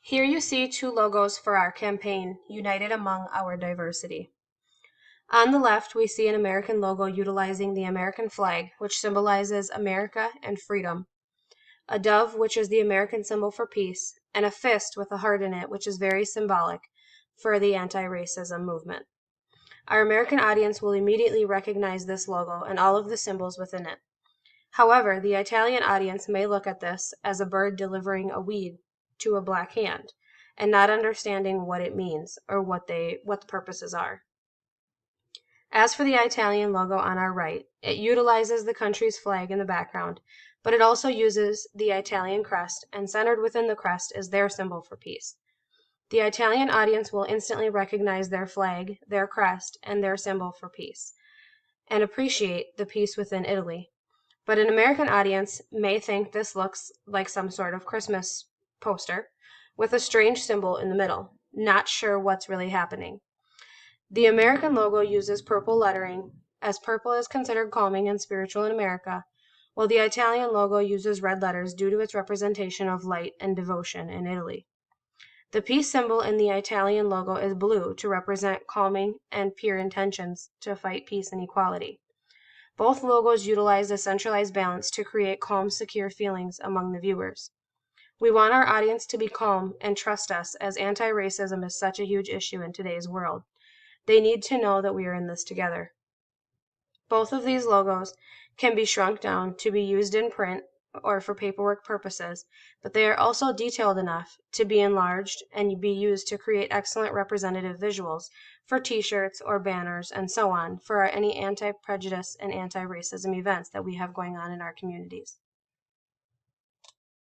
Here you see two logos for our campaign, United Among Our Diversity. On the left, we see an American logo utilizing the American flag, which symbolizes America and freedom, a dove, which is the American symbol for peace, and a fist with a heart in it, which is very symbolic for the anti-racism movement. Our American audience will immediately recognize this logo and all of the symbols within it. However, the Italian audience may look at this as a bird delivering a weed to a black hand and not understanding what it means or what the purposes are. As for the Italian logo on our right, it utilizes the country's flag in the background, but it also uses the Italian crest, and centered within the crest is their symbol for peace. The Italian audience will instantly recognize their flag, their crest, and their symbol for peace, and appreciate the peace within Italy. But an American audience may think this looks like some sort of Christmas poster with a strange symbol in the middle, not sure what's really happening. The American logo uses purple lettering, as purple is considered calming and spiritual in America, while the Italian logo uses red letters due to its representation of light and devotion in Italy. The peace symbol in the Italian logo is blue to represent calming and pure intentions to fight peace and equality. Both logos utilize a centralized balance to create calm, secure feelings among the viewers. We want our audience to be calm and trust us, as anti-racism is such a huge issue in today's world. They need to know that we are in this together. Both of these logos can be shrunk down to be used in print or for paperwork purposes, but they are also detailed enough to be enlarged and be used to create excellent representative visuals for t-shirts or banners and so on for any anti-prejudice and anti-racism events that we have going on in our communities.